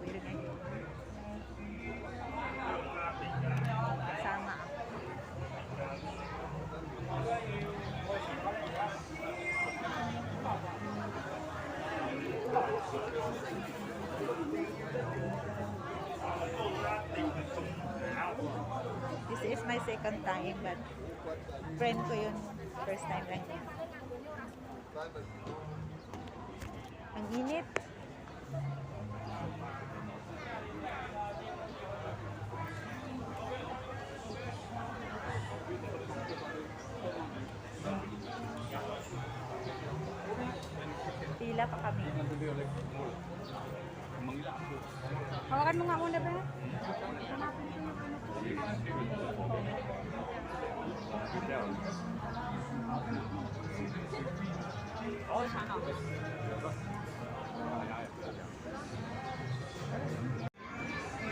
Pwede ngayon. Kasama ako. This is my second time, but friend ko yun. First time lang yun. Ang init. Pila pa kami. Hawakan mo nga muna ba?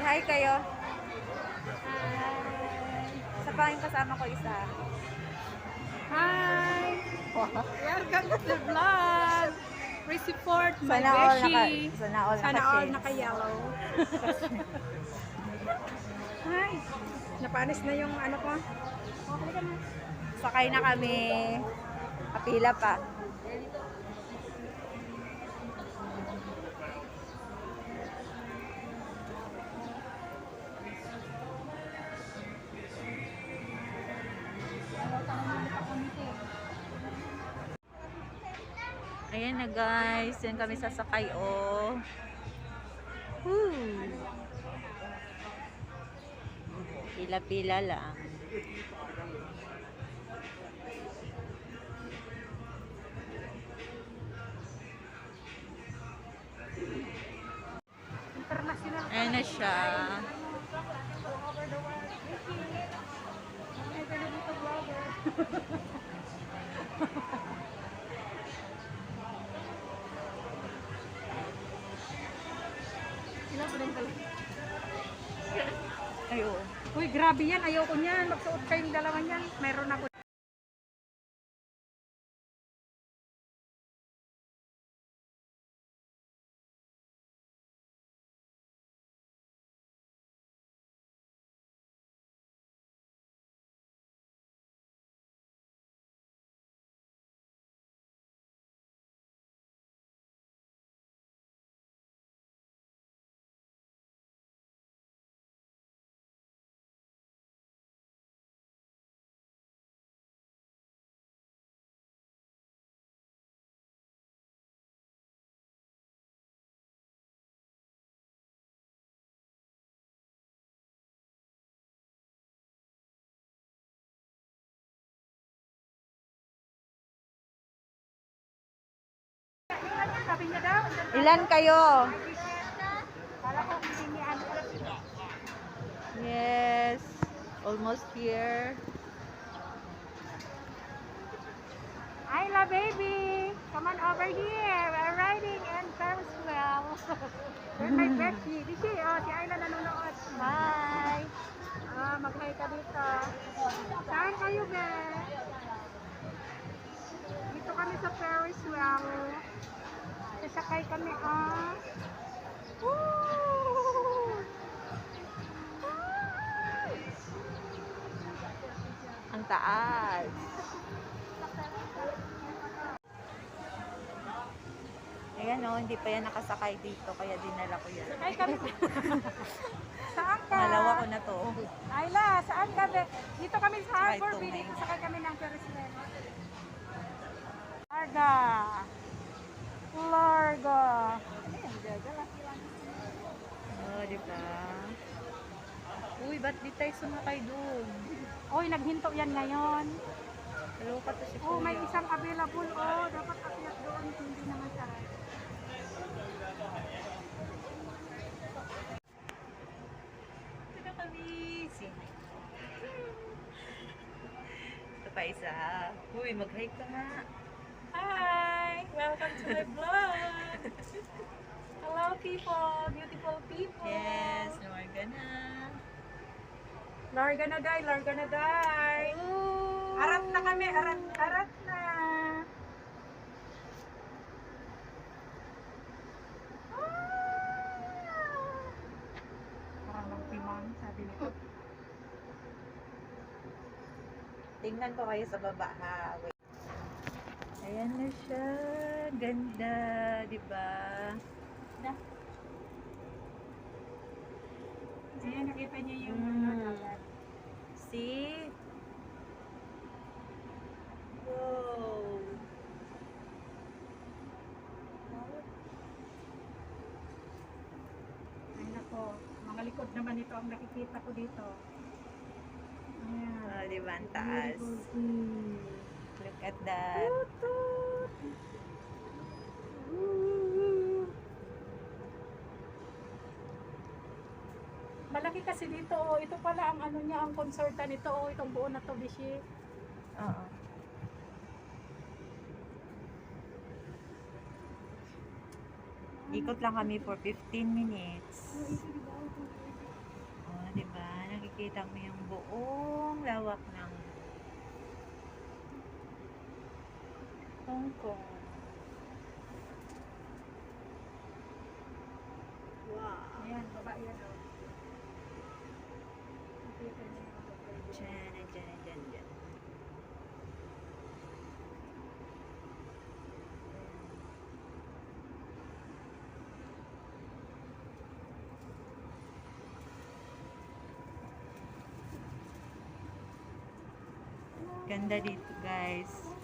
Hi kayo. Hi. Isa pa yung kasama ko isa. Hi! Welcome to the vlog! Please support my Sana all beshi. sana all naka-yellow. Hi! Napanis na yung ano ko. Okay ka na. Sakay na kami. Kapila pa. Ayan na guys, yan kami sasakay oh. Woo! Pila-pila lang. International. Ayan na siya. Over the world. Ay, ganun ito vlogger. Ilan pa rin talaga. Ayun. Uy, grabe yan. Ayoko niyan. Magsuot kayong dalawa niyan. Meron ako. Sabi niya daw. Ilan kayo? Kala ko hindi niya ano. Yes. Almost here. Ayla baby, come on over here. We're riding in Ferris wheel. With my Becky. Di si, oh, si Ayla nanonood. Hi. Ah, mag-hi ka dito. Saan kayo, be? Dito kami sa Ferris wheel. Sasakay kami, ah. Woo! Ang taas. Ayan o, hindi pa yan nakasakay dito, kaya dinala ko yan. Sakay kami. Saan ka? Dalawa ko na to. Ayla, saan ka, be? Dito kami sa Harbor Right, Bay. Tumay. Dito sakay kami ng Ferris wheel. Larga. Larga. Ayan, gagala. Oh, di ba? Uy, ba't di tayo sumakay dun? Oy, naghinto yan ngayon. Kaloka to si Oh, may Kuya. isang available. Oh, dapat akyat doon. Hindi naman siya. Ito na kami. Ito pa isa. Uy, mag-hike ka nga. Hi! Welcome to my vlog! Hello people! Beautiful people! Yes, Norga na. Larga na day! Larga na day! Ooh. Arat na kami! Arat! Arat na! Ah! Tingnan ko kayo sa baba ha. Wait. Ayan na siya. Ganda, di ba? Ayan, nakita niyo yung dagat. See? Wow. Ay nako, mga likod naman ito ang nakikita ko dito. Ayan. Oh, di ba? Ang taas. Beautiful view. Look at that. Malaki kasi dito, oh. Ito pala ang ano niya, ang konsorta nito, oh. Itong buo na to, Bishi. Oo. Ikot lang kami for 15 minutes. Oh, di ba? Nakikita mo yung buong lawak ng Hong Kong. Wow. Ayan, baba yan, oh. Nakita niyo yung mga Diyan, diyan, diyan, diyan. Ganda dito, guys.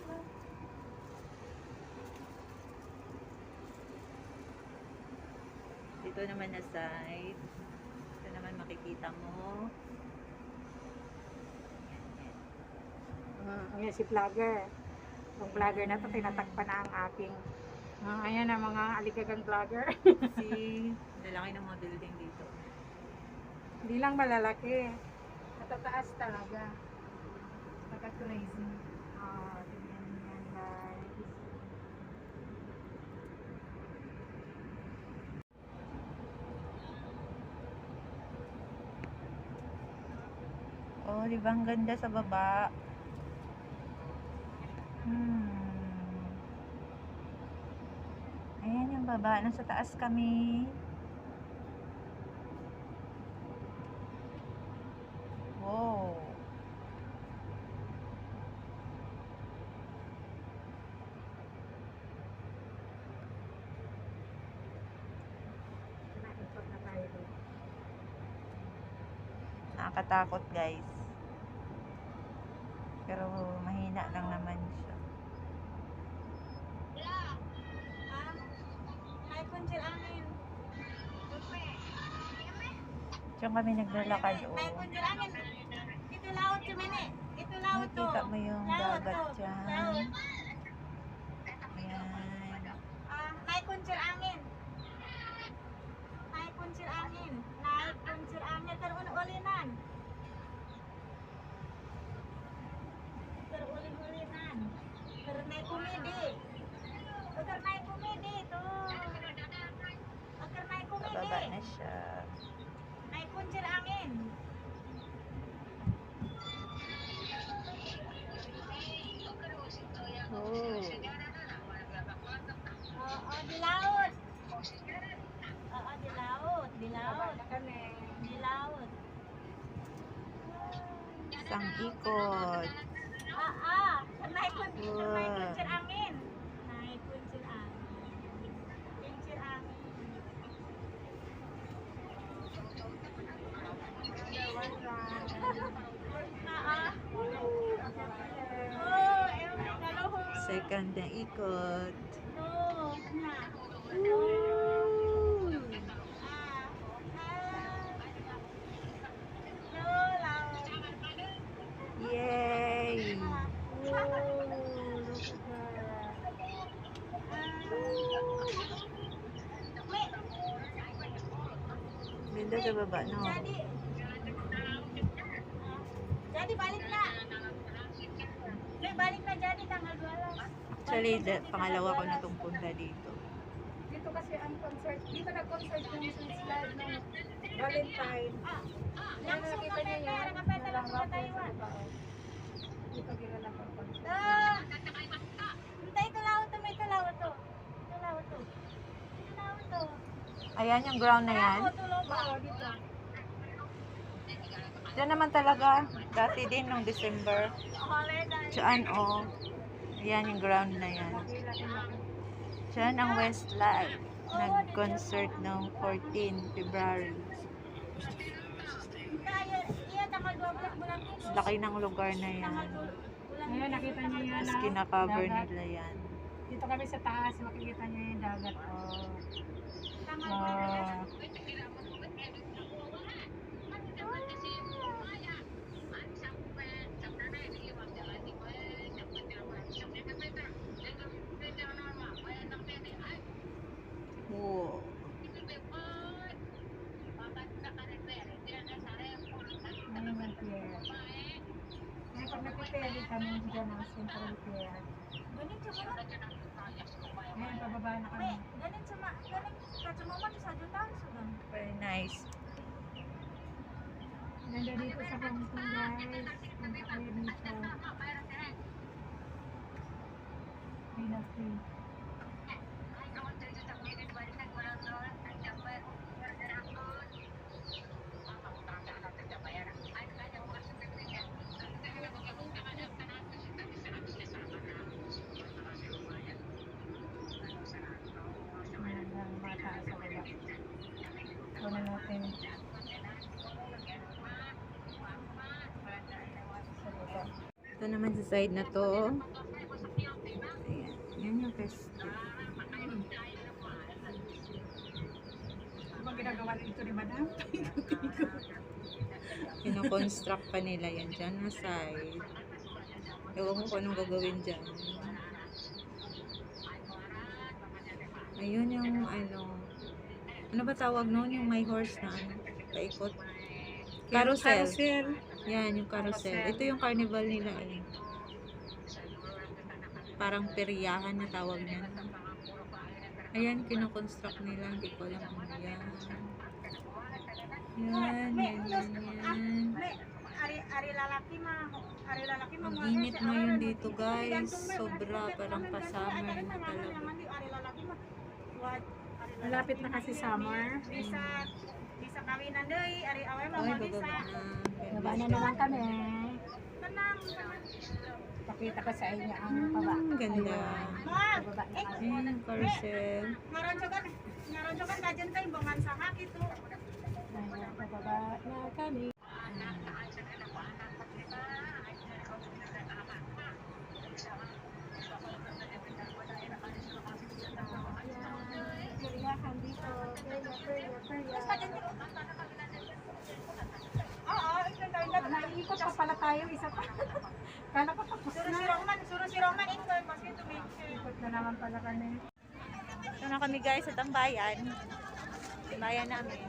Dito naman na side. Ito naman makikita mo. Ayan si vlogger. Yung vlogger na to, tinatakpan na ang aking. Ayan ang mga aligagang vlogger. See, lalaki ng mga building dito. Hindi lang malalaki. Matataas talaga. Crazy. Oh, tingnan yan, guys. Oh, di ba ang ganda sa baba? Ayan yung baba. Nasa taas kami. Wow. Naikot na tayo doon. Nakakatakot, guys. Pero mahina lang naman siya. Diyan kami naglalakad. Itu laut cuman nih. Itu laut tuh. Nakita mo yung Laut dagat tuh. dyan. Laut. Ayan. Naik kuncir angin. Naik kuncir angin. Naik kuncir angin terulin-ulinan. Terulin-ulinan. Ternaik kumidi. Ternaik kumidi tuh. Ternaik kumidi. Bababa na siya. Naik kuncir angin. Oh. Oh, di laut. Oh, di laut, di laut, di laut. Isang ikot. Naik kuncir angin. Naik kuncir angin. Kuncir angin. Second na ikot. Yay! Ganda sa baba, no? Jadi balik na. May balik na jadi tanggal 12. Actually, pangalawa ko na itong punta dito. Dito kasi ang concert, dito nag-concert yung Swiss Live ng Valentine. Yan, nakita niyo yan. Nalang rap sa baba, oh. Dito ginanap ang concert. Hindi, ito laut to, may ito laut to. Ito laut to. Ito laut to. Ayan yung ground na yan. Laut to, loba. Oo, dito. Diyan naman talaga. Dati din nung December. Diyan oh. Yan yung ground na yan. Diyan ang Westlife. Nag-concert ng 14 February. Laki ng lugar na yan. Ayan, nakita niyo yan. Tapos ah. kinakover Dagat. nila yan. Dito kami sa taas, makikita niyo yung dagat. Oh. Wow. Wow. Ayun, Pier. Ngayon, pag napipili kami dyan ng Central Pier. Ngayon, pababa na kami. Very nice. Ganda dito sa Hong Kong, guys. Punta kayo dito. Free na free. Ayan lang, bata sa baba. Kunin natin. Sa baba. Ito naman sa side na to. Ayan. Yan yung pwesto. Ano bang ginagawa dito ni Madam? Kino-construct pa nila yan dyan na side. Ewan ko kung anong gagawin dyan. Ayun yung ano ba tawag noon? Yung may horse na paikot. Carousel. Yan, yung carousel. Ito yung carnival nila eh. Parang peryahan na tawag niya. Ayan, kino-construct nila. Hindi ko alam kung yan. Yan. Ari lalaki mah. Ang init ngayon dito guys. Sobra, parang pa-summer na talaga. Malapit na kasi summer. Bisa kawinan deui, ari awe mah Ay, bisa. bababa na. Baba na naman kami. Tenang. Pakita ko sa inyo ang baba. Ganda. Mag. Baba na kami. Ayan, yung carousel. Ngaronjogan kajen kay bongan saha kitu. Ayan, pababa na kami. Peryahan dito. Perya. Oo, Naiikot pa pala tayo isa pa. Kala ko tapos na. Suro si Roman ingoy mas ito may. Ikot na naman pala kami. Ito na kami guys sa tambayan. Tambayan namin.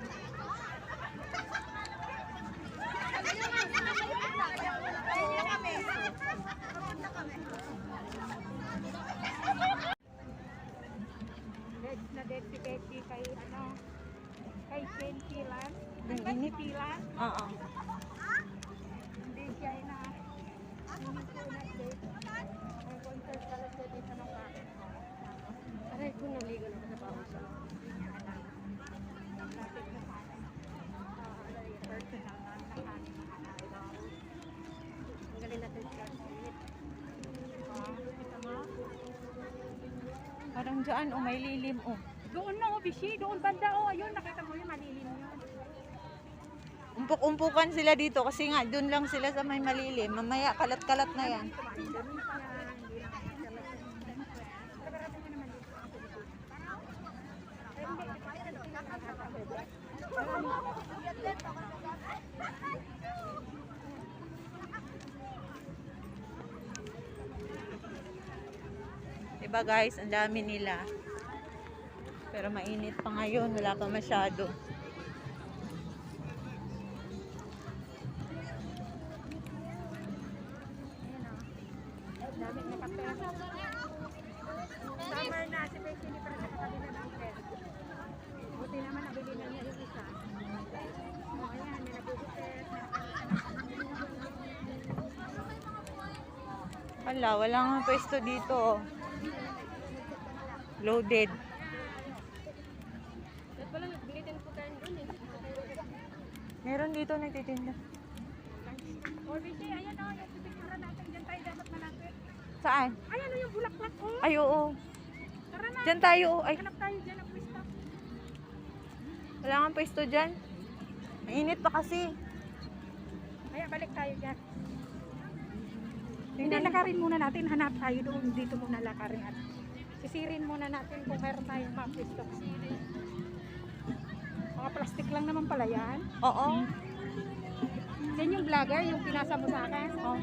Dead si Betty kay kay Shane Pilan. Ang init. Pilan. Oo. Hindi siya hindi ko na-date. Ang concert pala siya dito ng bakit. Aray ko, naligo na sa pausa. Lapit na sa akin. Personal na nakanin. Ang galing natin siya. Kita mo? Parang dyan, may lilim oh. Doon na, Bishi. Doon banda, ayun. Nakita mo yun, malilim yun. Umpok-umpukan sila dito kasi nga dun lang sila sa may malilim. Mamaya kalat-kalat na yan. Diba guys, ang dami nila. Pero mainit pa ngayon, wala pa masyado. Dami na kape. Summer na, si Becky hindi pa rin nakakabili ng pet. Buti naman, nabili na niya yung isa. Ayan, may nabubukit. Wala nga pwesto dito. Loaded. Ba't pala nagbili din po tayo doon eh. Meron dito nagtitinda. O, Bishi, ayan o, yung pipicturan natin. Diyan tayo dapat malapit. Saan? Ayan o, yung bulaklak o. Ay, oo. Tara na. Diyan tayo. Ay, Hanap tayo dyan ang pwesto. wala nga pwesto dyan. Mainit pa kasi. Kaya balik tayo dyan. Hindi, lakarin muna natin. Hanap tayo doon. Dito muna lakarin. At sisirin muna natin kung meron tayong mapwesto. Mga plastic lang naman pala yan. Oo. Yan yung vlogger, yung pinasa mo sa akin. Oh.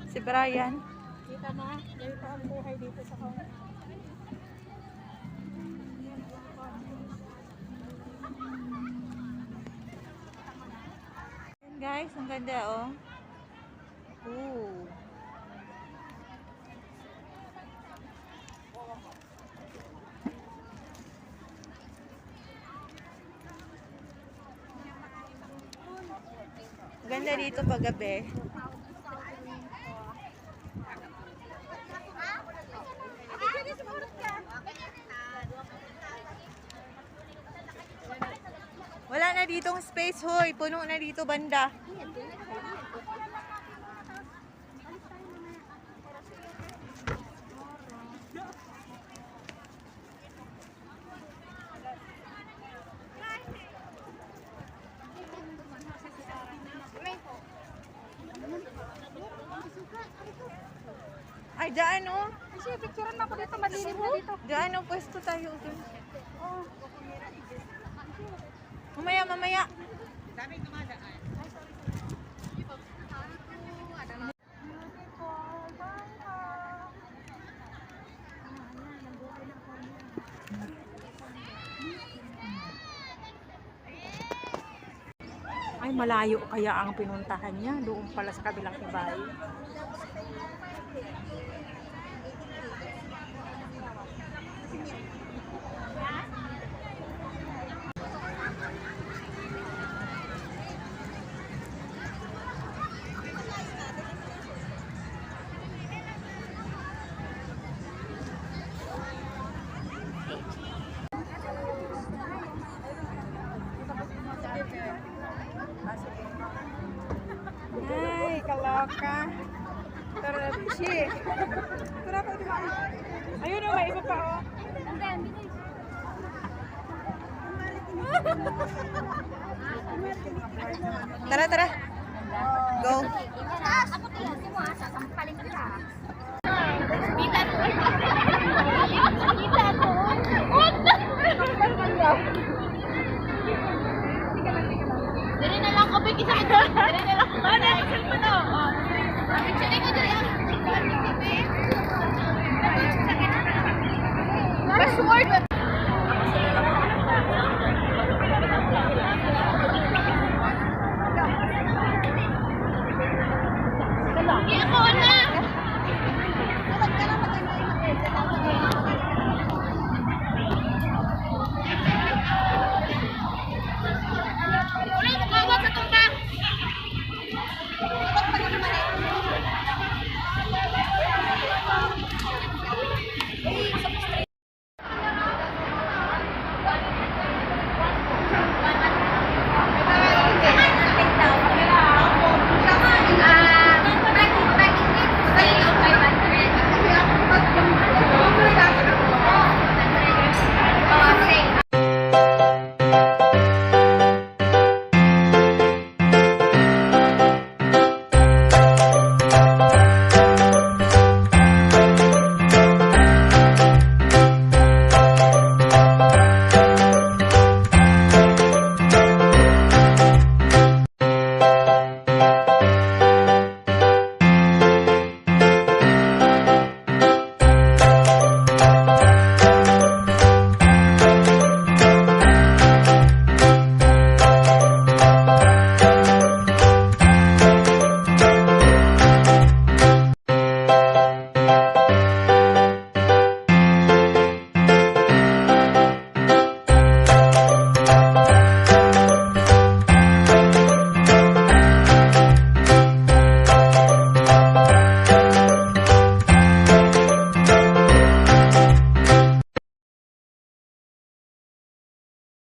Si Brian. Kita mo, ganito ang buhay dito sa Hong Kong. Ayan guys, ang ganda oh. Ooh. Ganda dito pag gabi. Wala na ditong space, hoy. Puno na dito banda. Ay, daan oh. Kasi picturean mo ako dito, madilim na dito. Daan oh, pwesto tayo. Mamaya, mamaya. Ay, malayo kaya ang pinuntahan niya. Doon pala sa kabilang ibay. Ay, kaloka. Tara, Bishi. Tara pa dito. Ayun o, may iba pa o. Tara, tara. Go. Ako tingnan mo sa sampaling ka. Dali na lang kapag isa. Dali na lang. Ano na cellphone mo? Picture ko dali. Password.